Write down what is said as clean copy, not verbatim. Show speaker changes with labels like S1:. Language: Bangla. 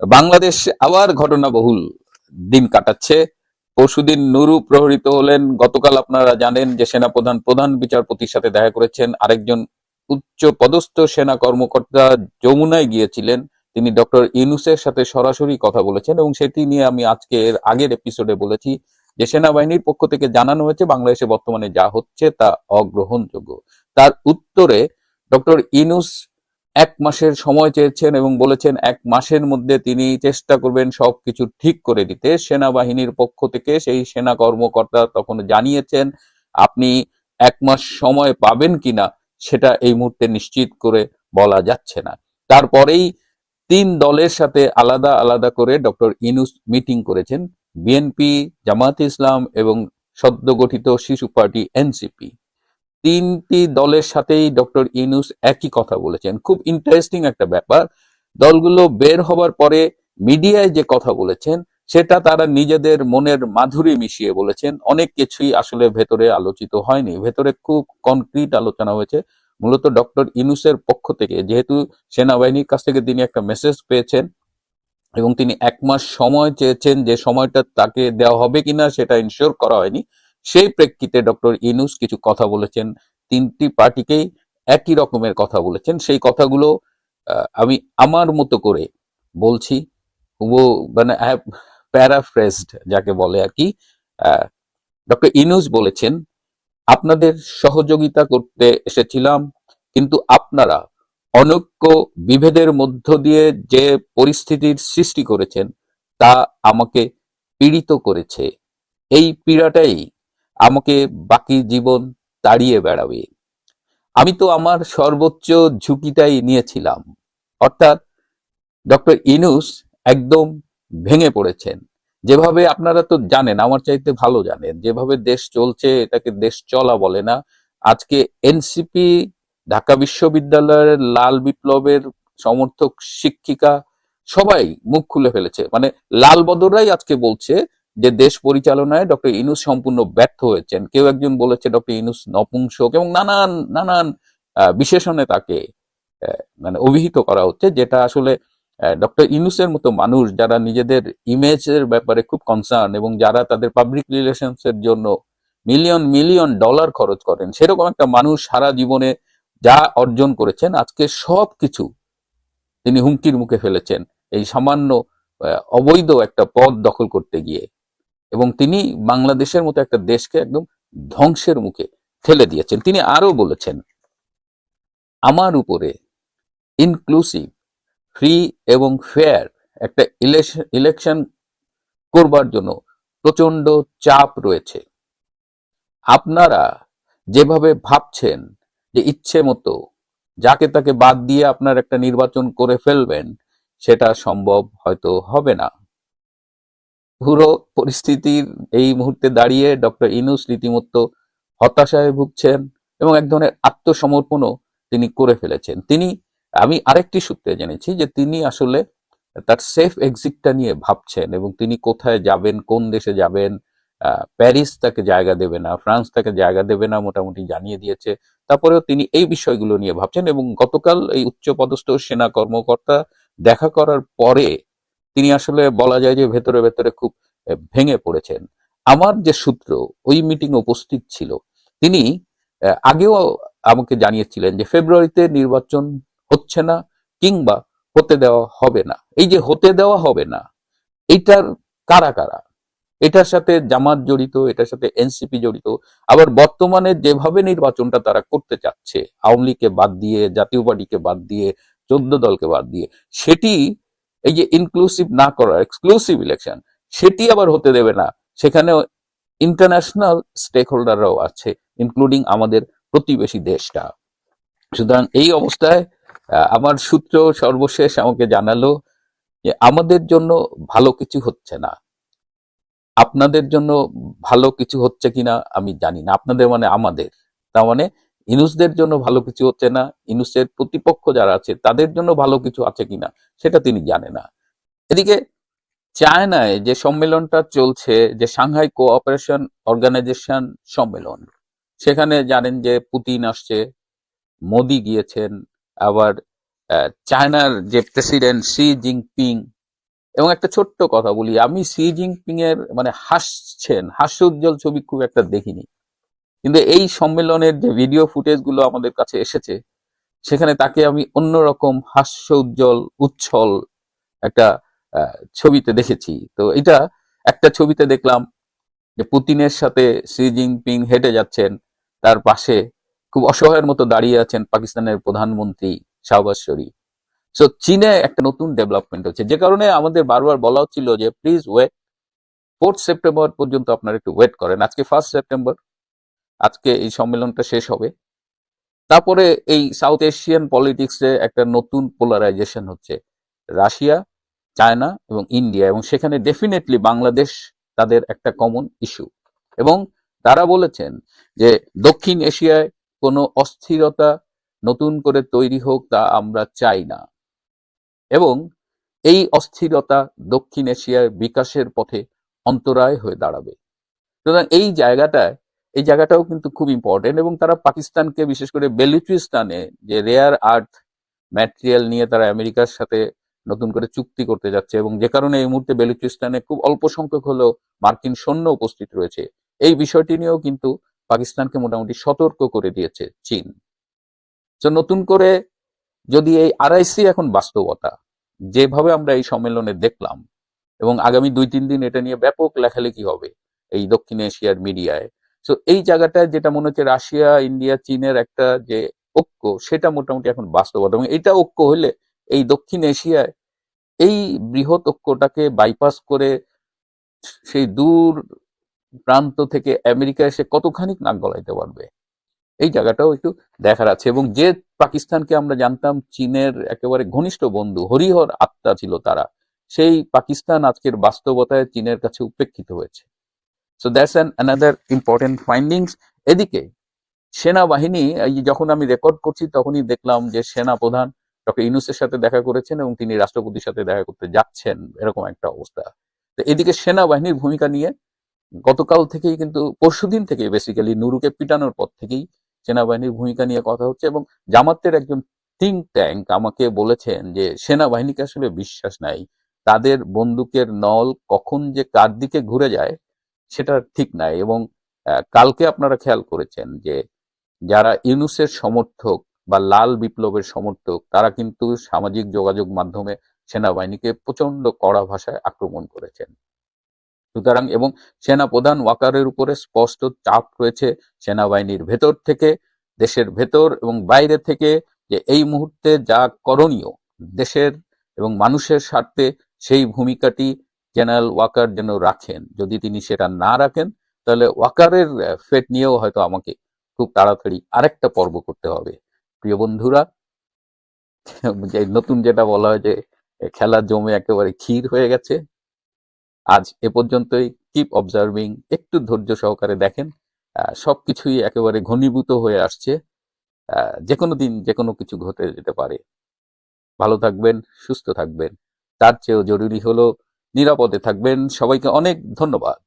S1: বাংলাদেশ আবার ঘটনাবহুল দিন কাটাচ্ছে। পরশুদিন নুরু প্রহরিত হলেন। গতকাল আপনারা জানেন যে সেনাপ্রধান প্রধান বিচারপতির সাথে দেখা করেছেন। আরেকজন উচ্চ পদস্থ সেনা কর্মকর্তা যমুনায় গিয়েছিলেন। তিনি ডক্টর ইউনূসের সাথে সরাসরি কথা বলেছেন এবং সেটি নিয়ে আমি আজকে এর আগের এপিসোডে বলেছি যে সেনাবাহিনীর পক্ষ থেকে জানানো হয়েছে বাংলাদেশে বর্তমানে যা হচ্ছে তা অগ্রহণযোগ্য। তার উত্তরে ডক্টর ইউনূস 1 মাসের সময় চেয়েছেন এবং বলেছেন 1 মাসের মধ্যে তিনি চেষ্টা করবেন সবকিছু ঠিক করে দিতে। সেনাবাহিনীর পক্ষ থেকে সেই সেনা কর্মকর্তা তখন জানিয়েছেন, আপনি 1 মাস সময় পাবেন কিনা সেটা এই মুহূর্তে নিশ্চিত করে বলা যাচ্ছে না। তারপরেই 3 দলের সাথে আলাদা আলাদা করে ডক্টর ইউনূস মিটিং করেছেন। বিএনপি, জামায়াতে ইসলাম এবং সদ্য গঠিত শিশু পার্টি এনসিপি। 3টি দলের সাথেই ডক্টর ইউনূস একই কথা বলেছেন। খুব ইন্টারেস্টিং একটা ব্যাপার, দলগুলো বের হবার পরে মিডিয়ায় যে কথা বলেছেন সেটা তারা নিজেদের মনের মাধুরী মিশিয়ে বলেছেন। অনেক কিছুই আসলে ভেতরে আলোচিত হয়নি, ভেতরে খুব কনক্রিট আলোচনা হয়েছে। মূলত ডক্টর ইউনূসের পক্ষ থেকে, যেহেতু সেনাবাহিনীর কাছ থেকে তিনি একটা মেসেজ পেয়েছেন এবং তিনি 1 মাস সময় চেয়েছেন, যে সময়টা তাকে দেওয়া হবে কিনা সেটা ইনশিওর করা হয়নি, সেই প্রেক্ষিতে ডক্টর ইউনূস কিছু কথা বলেছেন। 3টি পার্টিকেই একই রকমের কথা বলেছেন। সেই কথাগুলো আমি আমার মতো করে বলছি। মানে প্যারাফ্রেজড যাকে বলে আর কি। ডক্টর ইউনূস বলেছেন, আপনাদের সহযোগিতা করতে এসেছিলাম, কিন্তু আপনারা অনৈক্য বিভেদের মধ্য দিয়ে যে পরিস্থিতির সৃষ্টি করেছেন তা আমাকে পীড়িত করেছে। এই পীড়াটাই আমাকে বাকি জীবন তাড়িয়ে বেড়াবে। আমি তো আমার সর্বোচ্চ ঝুঁকিটাই নিয়েছিলাম। অর্থাৎ ডক্টর ইউনূস একদম ভেঙে পড়েছেন। যেভাবে আপনারা তো জানেন, আমার চাইতে ভালো জানেন, যেভাবে দেশ চলছে এটাকে দেশ চলা বলে না। আজকে এনসিপি, ঢাকা বিশ্ববিদ্যালয়ের লাল বিপ্লবের সমর্থক শিক্ষিকা সবাই মুখ খুলে ফেলেছে। মানে লাল বদররাই আজকে বলছে যে দেশ পরিচালনায় ডক্টর ইউনূস সম্পূর্ণ ব্যর্থ হয়েছেন। কেউ একজন বলেছে ডক্টর ইউনূস নপুংসক এবং নানান নানান বিশেষণে তাকে মানে অভিহিত করা হচ্ছে, যেটা আসলে ডক্টর ইউনূসের মতো মানুষ যারা নিজেদের ইমেজের ব্যাপারে খুব কনসার্ন এবং যারা তাদের পাবলিক রিলেশনস এর জন্য মিলিয়ন মিলিয়ন ডলার খরচ করেন, সেরকম একটা মানুষ সারা জীবনে যা অর্জন করেছেন আজকে সবকিছু তিনি হুমকির মুখে ফেলেছেন এই সামান্য অবৈধ একটা পদ দখল করতে গিয়ে। এবং তিনি বাংলাদেশের মতো একটা দেশকে একদম ধ্বংসের মুখে ঠেলে দিয়েছেন। তিনি আরো বলেছেন, আমার উপরে ইনক্লুসিভ, ফ্রি এবং ফেয়ার একটা ইলেকশন করবার জন্য প্রচন্ড চাপ রয়েছে। আপনারা যেভাবে ভাবছেন যে ইচ্ছে মতো যাকে তাকে বাদ দিয়ে আপনার একটা নির্বাচন করে ফেলবেন, সেটা সম্ভব হয়তো হবে না। পুরো পরিস্থিতির এই মুহূর্তে দাঁড়িয়ে ডক্টর ইউনূস রীতিমতো হতাশায় ভুগছেন এবং এক ধরনের আত্মসমর্পণও তিনি করে ফেলেছেন। আমি আরেকটি সূত্রে জেনেছি যে তিনি আসলে তার সেফ এক্সিটটা নিয়ে ভাবছেন এবং তিনি কোথায় যাবেন, কোন দেশে যাবেন। প্যারিস তাকে জায়গা দেবে না, ফ্রান্স তাকে জায়গা দেবে না, মোটামুটি জানিয়ে দিয়েছে। তারপরেও তিনি এই বিষয়গুলো নিয়ে ভাবছেন এবং গতকাল এই উচ্চপদস্থ সেনা কর্মকর্তা দেখা করার পরে তিনি আসলে বলা যায় যে ভেতরে ভেতরে খুব ভেঙে পড়েছেন। আমার যে সূত্র ওই মিটিং উপস্থিত ছিল, তিনি আগেও আমাকে জানিয়েছিলেন যে ফেব্রুয়ারিতে নির্বাচন হচ্ছে না কিংবা হতে দেওয়া হবে না। এই যে হতে দেওয়া হবে না, এইটার কারা কারা? এটার সাথে জামাত জড়িত, এটার সাথে এনসিপি জড়িত। আবার বর্তমানে যেভাবে নির্বাচনটা তারা করতে চাচ্ছে, আওয়ামী লীগকে বাদ দিয়ে, জাতীয় পার্টিকে বাদ দিয়ে, 14 দলকে বাদ দিয়ে, সেটি এই যে ইনক্লুসিভ না করা এক্সক্লুসিভ ইলেকশন, সেটি আবার হতে দেবে না। সেখানে ইন্টারন্যাশনাল স্টেক হোল্ডাররাও আছে, ইনক্লুডিং আমাদের প্রতিবেশী দেশটা। সুতরাং এই অবস্থায় আমার সূত্র সর্বশেষ আমাকে জানালো যে আমাদের জন্য ভালো কিছু হচ্ছে না। আপনাদের জন্য ভালো কিছু হচ্ছে কিনা আমি জানি না। আপনাদের মানে আমাদের, তার মানে ইউনূসদের জন্য ভালো কিছু হচ্ছে না, ইউনূসের প্রতিপক্ষ যারা আছে তাদের জন্য ভালো কিছু আছে কিনা সেটা তিনি জানে না। এদিকে চায়নায় যে সম্মেলনটা চলছে, যে সাংহাই কোঅপারেশন অর্গানাইজেশন সম্মেলন, সেখানে জানেন যে পুতিন আসছে, মোদি গিয়েছেন, আবার চায়নার যে প্রেসিডেন্ট শি জিনপিং এবং একটা ছোট্ট কথা বলি, আমি শি জিনপিং এর মানে হাস্যোজ্জ্বল ছবি খুব একটা দেখিনি, কিন্তু এই সম্মেলনের যে ভিডিও ফুটেজ গুলো আমাদের কাছে এসেছে, সেখানে তাকে আমি অন্যরকম হাস্য উজ্জ্বল উচ্ছল একটা ছবিতে দেখেছি। তো এটা একটা ছবিতে দেখলাম যে পুতিনের সাথে শি জিনপিং হেঁটে যাচ্ছেন, তার পাশে খুব অসহায়ের মতো দাঁড়িয়ে আছেন পাকিস্তানের প্রধানমন্ত্রী শাহবাজ শরীফ। সো চীনে একটা নতুন ডেভেলপমেন্ট হচ্ছে, যে কারণে আমাদের বারবার বলা হচ্ছিল যে প্লিজ ওয়েট, 4 সেপ্টেম্বর পর্যন্ত আপনারা একটু ওয়েট করেন। আজকে 1 সেপ্টেম্বর, আজকে এই সম্মেলনটা শেষ হবে। তারপরে এই সাউথ এশিয়ান পলিটিক্সে একটা নতুন পোলারাইজেশন হচ্ছে, রাশিয়া, চায়না এবং ইন্ডিয়া, এবং সেখানে ডেফিনেটলি বাংলাদেশ তাদের একটা কমন ইস্যু। এবং তারা বলেছেন যে দক্ষিণ এশিয়ায় কোনো অস্থিরতা নতুন করে তৈরি হোক তা আমরা চাই না, এবং এই অস্থিরতা দক্ষিণ এশিয়ার বিকাশের পথে অন্তরায় হয়ে দাঁড়াবে। সুতরাং এই জায়গাটাও কিন্তু খুব ইম্পর্টেন্ট। এবং তারা পাকিস্তানকে, বিশেষ করে বেলুচিস্তানে যে রেয়ার আর্থ ম্যাটেরিয়াল নিয়ে তারা আমেরিকার সাথে নতুন করে চুক্তি করতে যাচ্ছে, এবং যে কারণে এই মুহূর্তে বেলুচিস্তানে খুব অল্প সংখ্যক হলেও মার্কিন সৈন্য উপস্থিত রয়েছে, এই বিষয়টি নিয়েও কিন্তু পাকিস্তানকে মোটামুটি সতর্ক করে দিয়েছে চীন। তো নতুন করে যদি এই আরআইসি এখন বাস্তবতা, যেভাবে আমরা এই সম্মেলনে দেখলাম, এবং আগামী 2-3 দিন এটা নিয়ে ব্যাপক লেখালেখি হবে এই দক্ষিণ এশিয়ার মিডিয়ায়। তো এই জায়গাটায় যেটা মনে হচ্ছে রাশিয়া, ইন্ডিয়া, চীনের একটা যে ঐক্য, সেটা মোটামুটি এখন বাস্তবতা। এবং এটা ঐক্য হলে এই দক্ষিণ এশিয়ায় এই বৃহৎ ঐক্যটাকে বাইপাস করে সেই দূর প্রান্ত থেকে আমেরিকা এসে কতখানি নাক গলাইতে পারবে, এই জায়গাটাও একটু দেখার আছে। এবং যে পাকিস্তানকে আমরা জানতাম চীনের একেবারে ঘনিষ্ঠ বন্ধু, হরিহর আত্মা ছিল তারা, সেই পাকিস্তান আজকের বাস্তবতায় চীনের কাছে উপেক্ষিত হয়েছে। So that's another important findings. এদিকে সেনাবাহিনী, এই যখন আমি রেকর্ড করছি তখনই দেখলাম যে সেনা প্রধান ডক্টর ইউনূসের সাথে দেখা করেছেন এবং তিনি রাষ্ট্রপতির সাথে দেখা করতে যাচ্ছেন, এরকম একটা অবস্থা। তো এদিকে সেনাবাহিনীর ভূমিকা নিয়ে গতকাল থেকেই, কিন্তু পরশুদিন থেকে বেসিক্যালি নুরুকে পিটানোর পর থেকেই সেনাবাহিনীর ভূমিকা নিয়ে কথা হচ্ছে। এবং জামাতের একজন থিঙ্ক ট্যাঙ্ক আমাকে বলেছেন যে সেনাবাহিনীকে আসলে বিশ্বাস নাই, তাদের বন্দুকের নল কখন যে কার দিকে ঘুরে যায় সেটা ঠিক নাই। এবং কালকে আপনারা খেয়াল করেছেন যে যারা ইউনূসের সমর্থক বা লাল বিপ্লবের সমর্থক, তারা কিন্তু সামাজিক যোগাযোগ মাধ্যমে সেনাবাহিনীকে প্রচন্ড কড়া ভাষায় আক্রমণ করেছেন। সুতরাং এবং সেনাপ্রধান ওয়াকারের উপরে স্পষ্ট চাপ রয়েছে সেনাবাহিনীর ভেতর থেকে, দেশের ভেতর এবং বাইরে থেকে, যে এই মুহূর্তে যা করণীয় দেশের এবং মানুষের স্বার্থে, সেই ভূমিকাটি জেনারেল ওয়াকার যেন রাখেন। যদি তিনি সেটা না রাখেন, তাহলে ওয়াকারের ফেট নিয়েও হয়তো আমাকে খুব তাড়াতাড়ি আরেকটা পর্ব করতে হবে। প্রিয় বন্ধুরা, যে নতুন যেটা বলা হয় যে খেলা জমে একেবারে ক্ষীর হয়ে গেছে, আজ এ পর্যন্তই। কিপ অবজার্ভিং, একটু ধৈর্য সহকারে দেখেন, সবকিছুই একেবারে ঘনীভূত হয়ে আসছে। যে কোনো দিন যে কোনো কিছু ঘটে যেতে পারে। ভালো থাকবেন, সুস্থ থাকবেন, তার চেয়েও জরুরি হলো নিরাপদে থাকবেন। সবাইকে অনেক ধন্যবাদ।